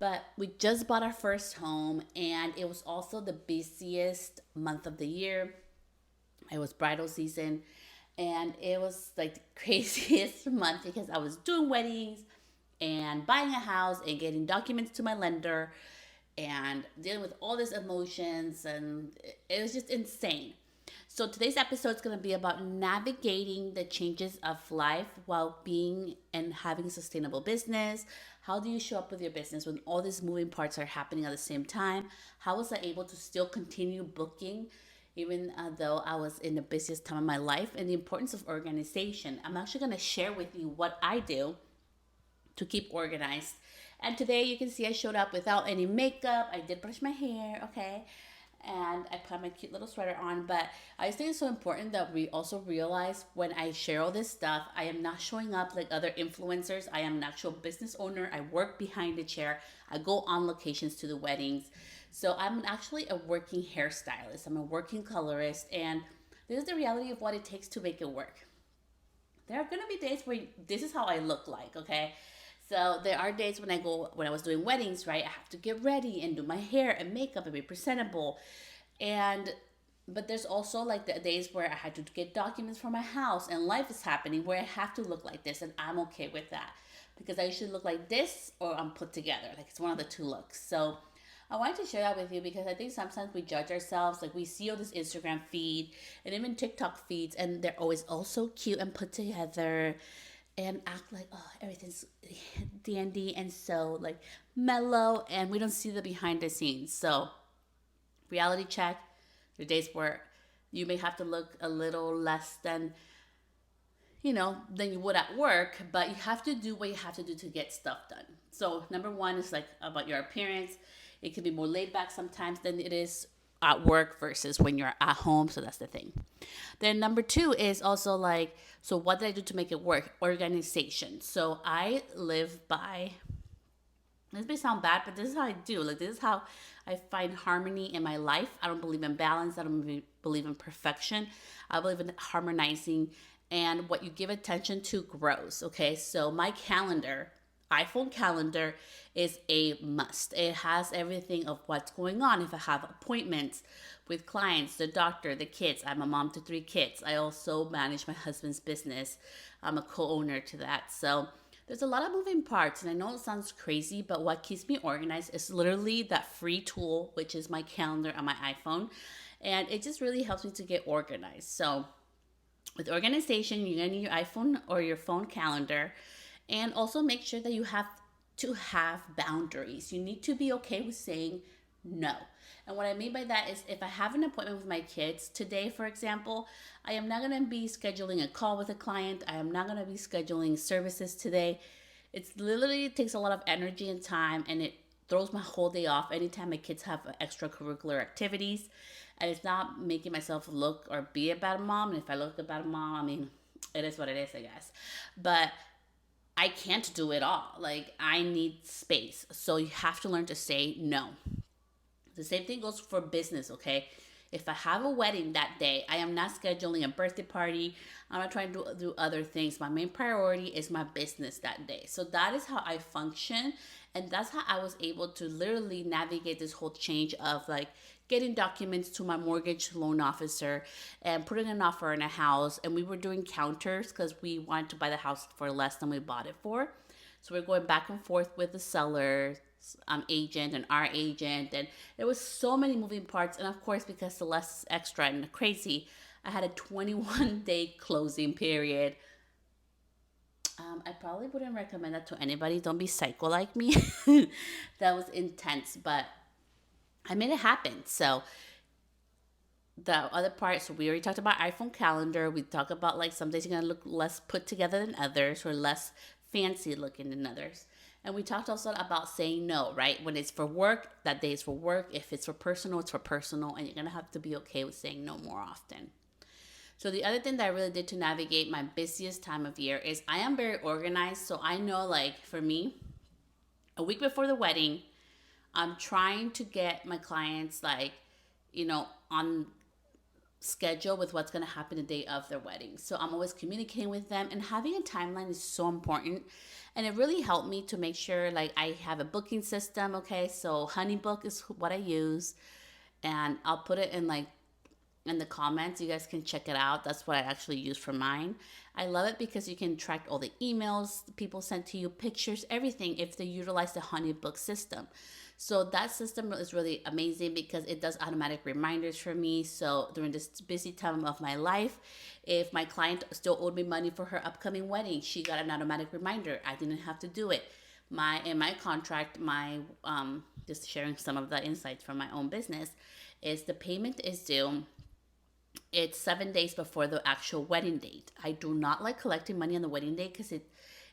But we just bought our first home, and it was also the busiest month of the year. It was bridal season, and it was like the craziest month because I was doing weddings and buying a house and getting documents to my lender and dealing with all these emotions, and it was just insane. So today's episode is going to be about navigating the changes of life while being and having a sustainable business. How do you show up with your business when all these moving parts are happening at the same time? How was I able to still continue booking even though I was in the busiest time of my life, and the importance of organization? I'm actually going to share with you what I do to keep organized. And today you can see I showed up without any makeup. I did brush my hair, okay? And I put my cute little sweater on. But I just think it's so important that we also realize when I share all this stuff, I am not showing up like other influencers. I am an actual business owner. I work behind the chair. I go on locations to the weddings. So I'm actually a working hairstylist. I'm a working colorist. And this is the reality of what it takes to make it work. There are gonna be days where this is how I look like, okay? So there are days when I was doing weddings, right? I have to get ready and do my hair and makeup and be presentable. And but there's also like the days where I had to get documents for my house and life is happening where I have to look like this, and I'm okay with that because I usually look like this or I'm put together. Like it's one of the two looks. So I wanted to share that with you because I think sometimes we judge ourselves. Like we see all this Instagram feed and even TikTok feeds, and they're always all so cute and put together and act like, oh, everything's dandy and so like mellow, and we don't see the behind the scenes. So reality check: your days where you may have to look a little less than than you would at work, but you have to do what you have to do to get stuff done. So number one is like about your appearance. It can be more laid back sometimes than it is at work versus when you're at home. So that's the thing. Then number two is also like, so what did I do to make it work? Organization. So I live by, this may sound bad, but this is how I do. Like this is how I find harmony in my life. I don't believe in balance. I don't believe in perfection. I believe in harmonizing, and what you give attention to grows. Okay, so my calendar, iPhone calendar, is a must. It has everything of what's going on. If I have appointments with clients, the doctor, the kids. I'm a mom to three kids. I also manage my husband's business. I'm a co-owner to that. So there's a lot of moving parts, and I know it sounds crazy, but what keeps me organized is literally that free tool, which is my calendar on my iPhone. And it just really helps me to get organized. So with organization, you're gonna need your iPhone or your phone calendar, and also make sure that you have to have boundaries. You need to be okay with saying no. And what I mean by that is if I have an appointment with my kids today, for example, I am not going to be scheduling a call with a client. I am not going to be scheduling services today. It's literally it takes a lot of energy and time, and it throws my whole day off anytime my kids have extracurricular activities. And it's not making myself look or be a bad mom. And if I look a bad mom, I mean, it is what it is, I guess. But I can't do it all. Like, I need space. So you have to learn to say no. The same thing goes for business, okay? If I have a wedding that day, I am not scheduling a birthday party. I'm not trying to do other things. My main priority is my business that day. So that is how I function. And that's how I was able to literally navigate this whole change of like getting documents to my mortgage loan officer and putting an offer in a house. And we were doing counters because we wanted to buy the house for less than we bought it for. So we're going back and forth with the seller agent and our agent, and there was so many moving parts. And of course, because Celeste is extra and crazy, I had a 21-day closing period. I probably wouldn't recommend that to anybody. Don't be psycho like me. That was intense, but I made it happen. So the other part, so we already talked about iPhone calendar. We talked about like some days you're gonna look less put together than others, or less fancy looking than others. And we talked also about saying no, right? When it's for work, that day is for work. If it's for personal, it's for personal. And you're gonna have to be okay with saying no more often. So the other thing that I really did to navigate my busiest time of year is I am very organized. So I know, like for me, a week before the wedding, I'm trying to get my clients like, on schedule with what's going to happen the day of their wedding. So I'm always communicating with them, and having a timeline is so important. And it really helped me to make sure like I have a booking system. Okay, so Honeybook is what I use, and I'll put it in like in the comments. You guys can check it out. That's what I actually use for mine. I love it because you can track all the emails people send to you, pictures, everything, if they utilize the Honeybook system. So that system is really amazing because it does automatic reminders for me. So during this busy time of my life, if my client still owed me money for her upcoming wedding, she got an automatic reminder. I didn't have to do it. My in my contract, my just sharing some of the insights from my own business, is the payment is due, it's 7 days before the actual wedding date. I do not like collecting money on the wedding day because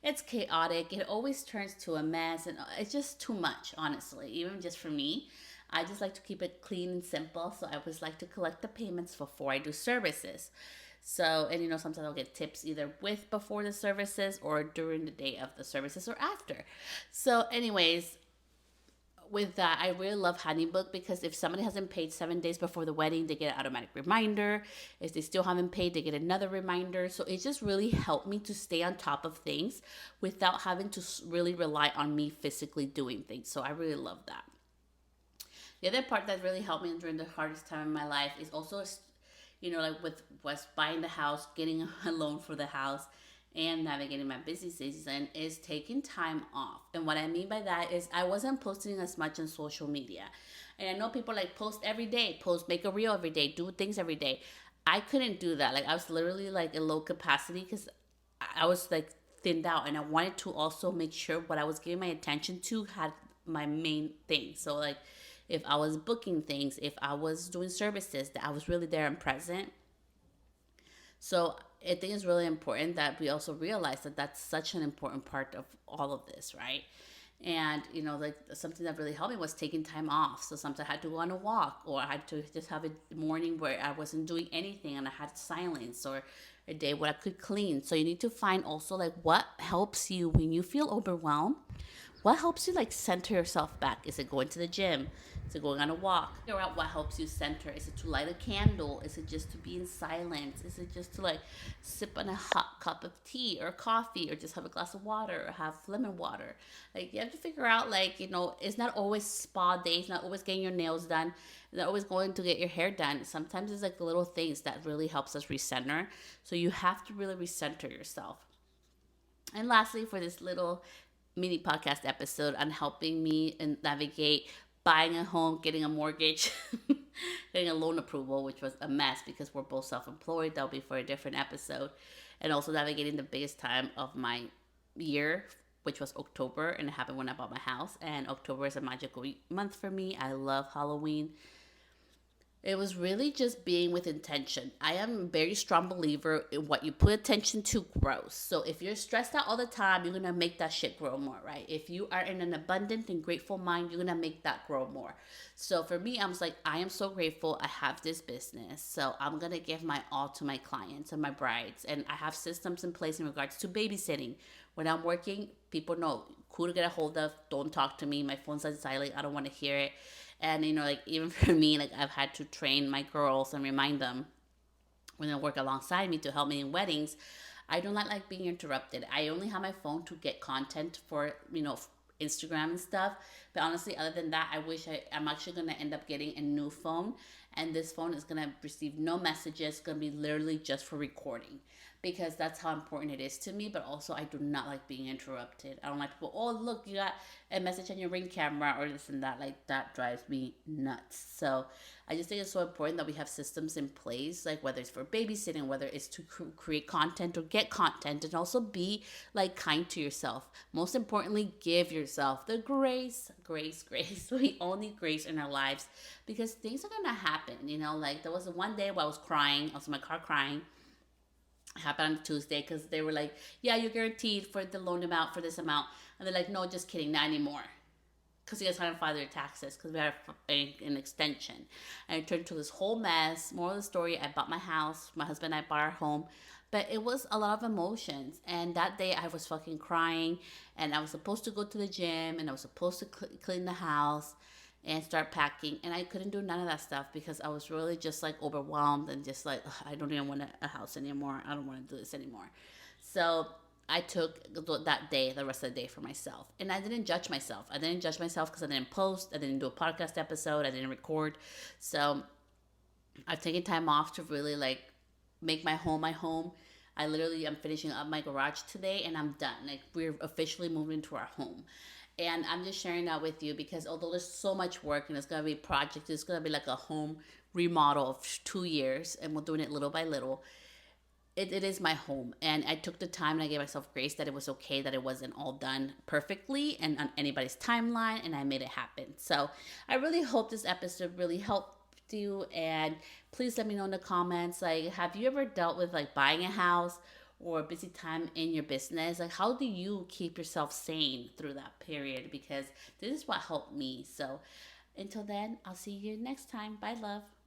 it's chaotic. It always turns to a mess, and it's just too much, honestly. Even just for me, I just like to keep it clean and simple. So I always like to collect the payments before I do services. So, and sometimes I'll get tips either with before the services or during the day of the services or after. So, anyways, with that, I really love Honeybook because if somebody hasn't paid 7 days before the wedding, they get an automatic reminder. If they still haven't paid, they get another reminder. So it just really helped me to stay on top of things without having to really rely on me physically doing things. So I really love that. The other part that really helped me during the hardest time in my life is also, like with was buying the house, getting a loan for the house, and navigating my busy season, is taking time off. And what I mean by that is I wasn't posting as much on social media. And I know people like post every day, make a reel every day, do things every day. I couldn't do that. Like I was literally like in low capacity because I was like thinned out, and I wanted to also make sure what I was giving my attention to had my main thing. So like if I was booking things, if I was doing services, that I was really there and present. So I think it's really important that we also realize that that's such an important part of all of this, right? And like something that really helped me was taking time off. So sometimes I had to go on a walk, or I had to just have a morning where I wasn't doing anything and I had silence, or a day where I could clean. So you need to find also like what helps you when you feel overwhelmed. What helps you like center yourself back? Is it going to the gym? Is it going on a walk? Figure out what helps you center. Is it to light a candle? Is it just to be in silence? Is it just to like sip on a hot cup of tea or coffee, or just have a glass of water, or have lemon water? Like you have to figure out like, it's not always spa days, not always getting your nails done, not always going to get your hair done. Sometimes it's like the little things that really helps us recenter. So you have to really recenter yourself. And lastly, for this little mini podcast episode on helping me and navigate buying a home, getting a mortgage, getting a loan approval, which was a mess because we're both self-employed. That'll be for a different episode. And also navigating the biggest time of my year, which was October, and it happened when I bought my house. And October is a magical month for me. I love Halloween. It was really just being with intention. I am a very strong believer in what you put attention to grows. So if you're stressed out all the time, you're going to make that shit grow more, right? If you are in an abundant and grateful mind, you're going to make that grow more. So for me, I was like, I am so grateful I have this business. So I'm going to give my all to my clients and my brides. And I have systems in place in regards to babysitting. When I'm working, people know who to get a hold of. Don't talk to me. My phone's on silent. I don't want to hear it. And like even for me, like I've had to train my girls and remind them when they work alongside me to help me in weddings. I don't like being interrupted. I only have my phone to get content for Instagram and stuff. But honestly, other than that, I'm actually gonna end up getting a new phone, and this phone is gonna receive no messages. It's gonna be literally just for recording, because that's how important it is to me. But also, I do not like being interrupted. I don't like people, oh, look, you got a message on your Ring camera or this and that. Like, that drives me nuts. So I just think it's so important that we have systems in place, like whether it's for babysitting, whether it's to create content or get content, and also be like kind to yourself. Most importantly, give yourself the grace. We all need grace in our lives, because things are gonna happen. Like there was one day where I was crying. I was in my car crying. It happened on Tuesday because they were like, yeah, you're guaranteed for the loan amount for this amount. And they're like, no, just kidding, not anymore. Because you guys hadn't filed their taxes because we had an extension. And it turned into this whole mess. More of the story, I bought my house. My husband and I bought our home. But it was a lot of emotions. And that day I was fucking crying. And I was supposed to go to the gym. And I was supposed to clean the house. and start packing. And I couldn't do none of that stuff because I was really just like overwhelmed and just like, "Ugh, I don't even want a house anymore. I don't want to do this anymore." So I took that day, the rest of the day for myself. And I didn't judge myself. I didn't judge myself because I didn't post, I didn't do a podcast episode, I didn't record. So I've taken time off to really like make my home my home. I literally am finishing up my garage today and I'm done. Like we're officially moving into our home. And I'm just sharing that with you because although there's so much work and it's gonna be a project, it's gonna be like a home remodel of 2 years and we're doing it little by little. It is my home, and I took the time and I gave myself grace that it was okay that it wasn't all done perfectly and on anybody's timeline, and I made it happen. So I really hope this episode really helped you, and please let me know in the comments, like, have you ever dealt with like buying a house or a busy time in your business? Like, how do you keep yourself sane through that period? Because this is what helped me. So until then, I'll see you next time. Bye, love.